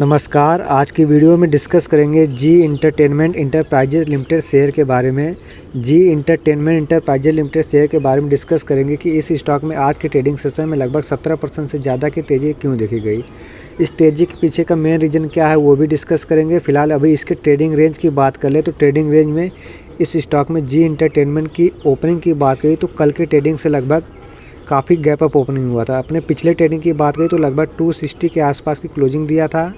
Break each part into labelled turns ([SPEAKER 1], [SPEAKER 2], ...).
[SPEAKER 1] नमस्कार। आज की वीडियो में डिस्कस करेंगे जी इंटरटेनमेंट इंटरप्राइजेज लिमिटेड शेयर के बारे में। जी इंटरटेनमेंट इंटरप्राइजेज लिमिटेड शेयर के बारे में डिस्कस करेंगे कि इस स्टॉक में आज के ट्रेडिंग सेशन में लगभग 17% से ज़्यादा की तेज़ी क्यों देखी गई। इस तेज़ी के पीछे का मेन रीज़न क्या है वो भी डिस्कस करेंगे। फिलहाल अभी इसके ट्रेडिंग रेंज की बात कर ले तो ट्रेडिंग रेंज में इस स्टॉक में जी इंटरटेनमेंट की ओपनिंग की बात करें तो कल की ट्रेडिंग से लगभग काफ़ी गैप अप ओपनिंग हुआ था। अपने पिछले ट्रेडिंग की बात करें तो लगभग 260 के आसपास की क्लोजिंग दिया था।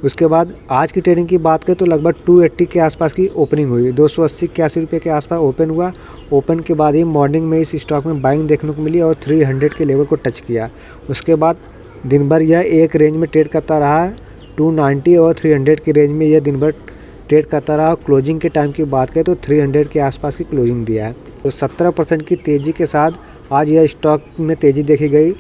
[SPEAKER 1] उसके बाद आज की ट्रेडिंग की बात करें तो लगभग 280 के आसपास की ओपनिंग हुई, 280-81 रुपये के आसपास ओपन हुआ। ओपन के बाद ही मॉर्निंग में इस स्टॉक में बाइंग देखने को मिली और 300 के लेवल को टच किया। उसके बाद दिन भर यह एक रेंज में ट्रेड करता रहा, 290 और 300 की रेंज में यह दिन भर ट्रेड करता रहा। क्लोजिंग के टाइम की बात करें तो 300 के आसपास की क्लोजिंग दिया है। तो 17% की तेज़ी के साथ आज यह स्टॉक में तेज़ी देखी गई।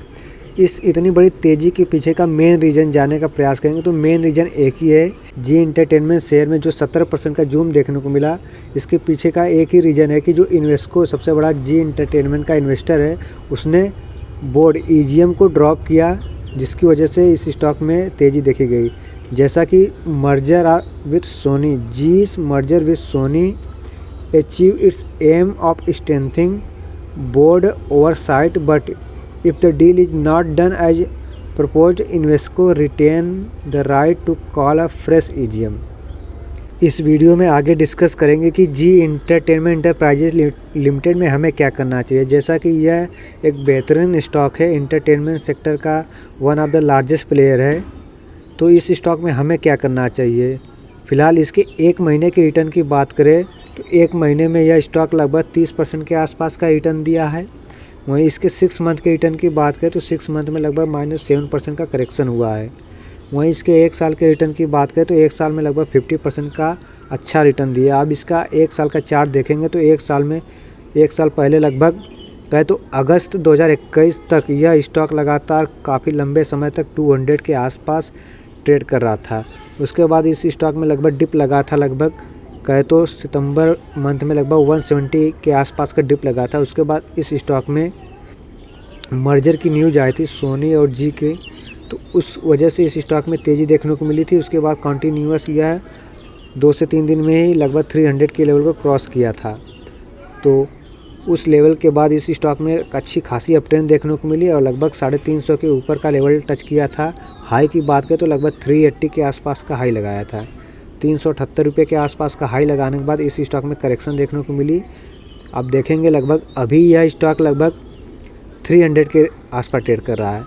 [SPEAKER 1] इस इतनी बड़ी तेज़ी के पीछे का मेन रीज़न जानने का प्रयास करेंगे तो मेन रीज़न एक ही है। जी इंटरटेनमेंट शेयर में जो 17% का जूम देखने को मिला, इसके पीछे का एक ही रीज़न है कि जो इन्वेस्को सबसे बड़ा जी इंटरटेनमेंट का इन्वेस्टर है, उसने बोर्ड ईजीएम को ड्रॉप किया, जिसकी वजह से इस स्टॉक में तेज़ी देखी गई। जैसा कि merger with Sony, Zee's merger with Sony achieve its aim of strengthening board oversight, but if the deal is not done as proposed, Invesco retain the right to call a fresh EGM। इस video में आगे discuss करेंगे कि जी Entertainment enterprises limited में हमें क्या करना चाहिए। जैसा कि यह एक बेहतरीन स्टॉक है, एंटरटेनमेंट सेक्टर का one of the largest player है, तो इस स्टॉक में हमें क्या करना चाहिए। फ़िलहाल इसके एक महीने की रिटर्न की बात करें तो एक महीने में यह स्टॉक लगभग 30% के आसपास का रिटर्न दिया है। वहीं इसके 6 मंथ के रिटर्न की बात करें तो 6 मंथ में लगभग -7% का करेक्शन हुआ है। वहीं इसके 1 साल के रिटर्न की बात करें तो 1 साल में लगभग 50% का अच्छा रिटर्न दिया। अब इसका 1 साल का चार्ट देखेंगे तो 1 साल पहले लगभग कहे तो अगस्त 2021 तक यह स्टॉक लगातार काफ़ी लंबे समय तक 200 के आसपास ट्रेड कर रहा था। उसके बाद इस स्टॉक में लगभग डिप लगा था, लगभग कहे तो सितंबर मंथ में लगभग 170 के आसपास का डिप लगा था। उसके बाद इस स्टॉक में मर्जर की न्यूज़ आई थी सोनी और जी के, तो उस वजह से इस स्टॉक में तेज़ी देखने को मिली थी। उसके बाद कंटिन्यूअस यह 2 से 3 दिन में ही लगभग 300 के लेवल को क्रॉस किया था। तो उस लेवल के बाद इस स्टॉक में अच्छी खासी अपट्रेंड देखने को मिली और लगभग 350 के ऊपर का लेवल टच किया था। हाई की बात करें तो लगभग 380 के आसपास का हाई लगाया था। 378 रुपये के आसपास का हाई लगाने के बाद इस स्टॉक में करेक्शन देखने को मिली। अब देखेंगे लगभग अभी यह स्टॉक लगभग 300 के आसपास ट्रेड कर रहा है।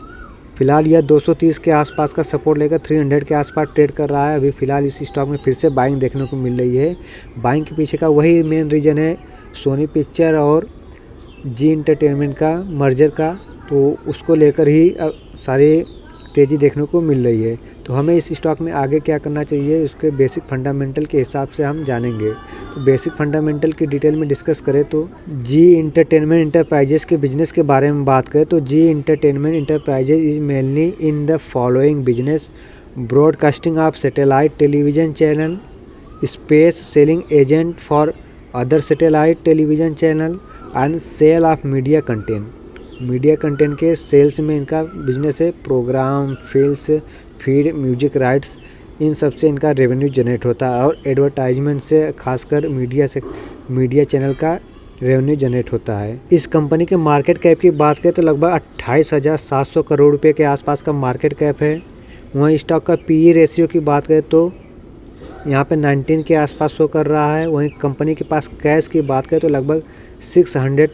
[SPEAKER 1] फिलहाल यह 230 के आसपास का सपोर्ट लेकर 300 के आसपास ट्रेड कर रहा है। अभी फ़िलहाल इस स्टॉक में फिर से बाइंग देखने को मिल रही है। बाइंग के पीछे का वही मेन रीज़न है सोनी पिक्चर और जी इंटरटेनमेंट का मर्जर का, तो उसको लेकर ही सारे तेज़ी देखने को मिल रही है। तो हमें इस स्टॉक में आगे क्या करना चाहिए, उसके बेसिक फंडामेंटल के हिसाब से हम जानेंगे। तो बेसिक फंडामेंटल की डिटेल में डिस्कस करें तो जी इंटरटेनमेंट इंटरप्राइजेज के बिजनेस के बारे में बात करें तो Zee Entertainment Enterprises is mainly in the following business: broadcasting of satellite television channel, space selling agent for other satellite television channel and sale of media content. Media content के सेल्स में इनका बिजनेस है। Programme, films, feed, music rights, इन सब से इनका revenue generate होता है और एडवर्टाइजमेंट से खासकर मीडिया चैनल का रेवेन्यू जनरेट होता है। इस कंपनी के मार्केट कैप की बात करें तो लगभग 28,700 करोड़ रुपए के आसपास का मार्केट कैप है। वहीं स्टॉक का पीई रेशियो की बात करें तो यहाँ पे 19 के आसपास शो कर रहा है। वहीं कंपनी के पास कैश की बात करें तो लगभग 600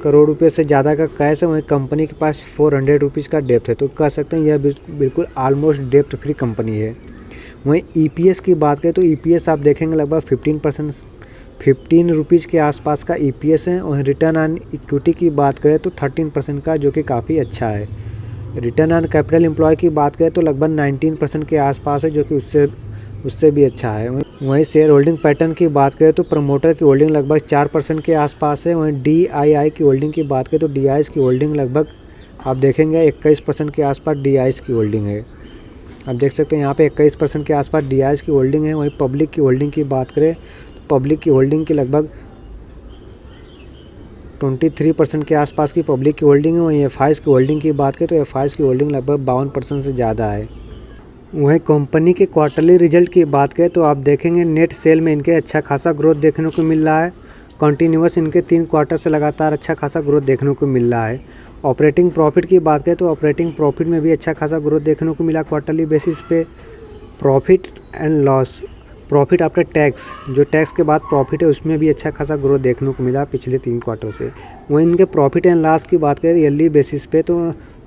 [SPEAKER 1] करोड़ रुपए से ज़्यादा का कैश है। वहीं कंपनी के पास 400 रुपीज़ का डेप्थ है, तो कह सकते हैं यह बिल्कुल ऑलमोस्ट डेप्थ फ्री कंपनी है। वहीं ईपीएस की बात करें तो ईपीएस आप देखेंगे लगभग 15 रुपीज़ के आसपास का ईपीएस है। वहीं रिटर्न ऑन इक्विटी की बात करें तो 13% का, जो कि काफ़ी अच्छा है। रिटर्न ऑन कैपिटल एम्प्लॉय की बात करें तो लगभग 19% के आसपास है, जो कि उससे भी अच्छा है। वहीं शेयर होल्डिंग पैटर्न की बात करें तो प्रमोटर की होल्डिंग लगभग 4% के आसपास है। वहीं डीआईआई की होल्डिंग की बात करें तो डीआईएस की होल्डिंग लगभग आप देखेंगे 21% के आसपास डीआईएस की होल्डिंग है। आप देख सकते हैं यहाँ पे 21% के आसपास डीआईएस की होल्डिंग है। वहीं पब्लिक की होल्डिंग की बात करें तो पब्लिक की होल्डिंग की लगभग 23% के आसपास की पब्लिक की होल्डिंग है। वहीं एफआईएस की होल्डिंग की बात करें तो एफआईएस की होल्डिंग लगभग 52% से ज़्यादा है। वहीं कंपनी के क्वार्टरली रिजल्ट की बात करें तो आप देखेंगे नेट सेल में इनके अच्छा खासा ग्रोथ देखने को मिल रहा है। कंटिन्यूअस इनके 3 क्वार्टर से लगातार अच्छा खासा ग्रोथ देखने को मिल रहा है। ऑपरेटिंग प्रॉफिट की बात करें तो ऑपरेटिंग प्रॉफिट में भी अच्छा खासा ग्रोथ देखने को मिला क्वार्टरली बेसिस पे। Profit and loss, profit after tax, जो टैक्स के बाद प्रॉफिट है उसमें भी अच्छा खासा ग्रोथ देखने को मिला पिछले 3 क्वार्टर से। वहीं इनके प्रॉफिट एंड लॉस की बात करें ईयरली बेसिस पे तो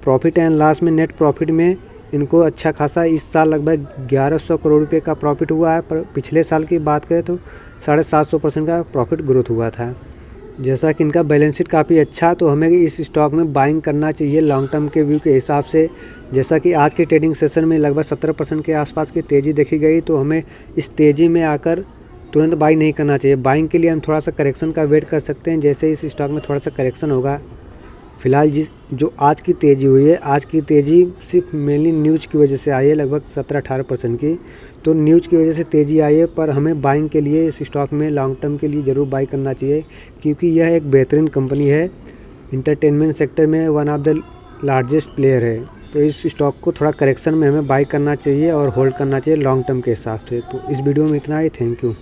[SPEAKER 1] प्रॉफिट एंड लॉस में नेट प्रॉफिट में इनको अच्छा खासा इस साल लगभग 1100 करोड़ रुपए का प्रॉफिट हुआ है। पर पिछले साल की बात करें तो 750% का प्रॉफिट ग्रोथ हुआ था। जैसा कि इनका बैलेंस शीट काफ़ी अच्छा, तो हमें इस स्टॉक में बाइंग करना चाहिए लॉन्ग टर्म के व्यू के हिसाब से। जैसा कि आज के ट्रेडिंग सेशन में लगभग 17% के आसपास की तेज़ी देखी गई, तो हमें इस तेज़ी में आकर तुरंत बाई नहीं करना चाहिए। बाइंग के लिए हम थोड़ा सा करेक्शन का वेट कर सकते हैं। जैसे इस स्टॉक में थोड़ा सा करेक्शन होगा, फिलहाल जो आज की तेज़ी हुई है, आज की तेज़ी सिर्फ मेनली न्यूज़ की वजह से आई है, लगभग 17-18% की। तो न्यूज़ की वजह से तेज़ी आई है, पर हमें बाइंग के लिए इस स्टॉक में लॉन्ग टर्म के लिए ज़रूर बाई करना चाहिए, क्योंकि यह एक बेहतरीन कंपनी है। इंटरटेनमेंट सेक्टर में one of the largest player है। तो इस स्टॉक को थोड़ा करेक्शन में हमें बाई करना चाहिए और होल्ड करना चाहिए लॉन्ग टर्म के हिसाब से। तो इस वीडियो में इतना ही। Thank you.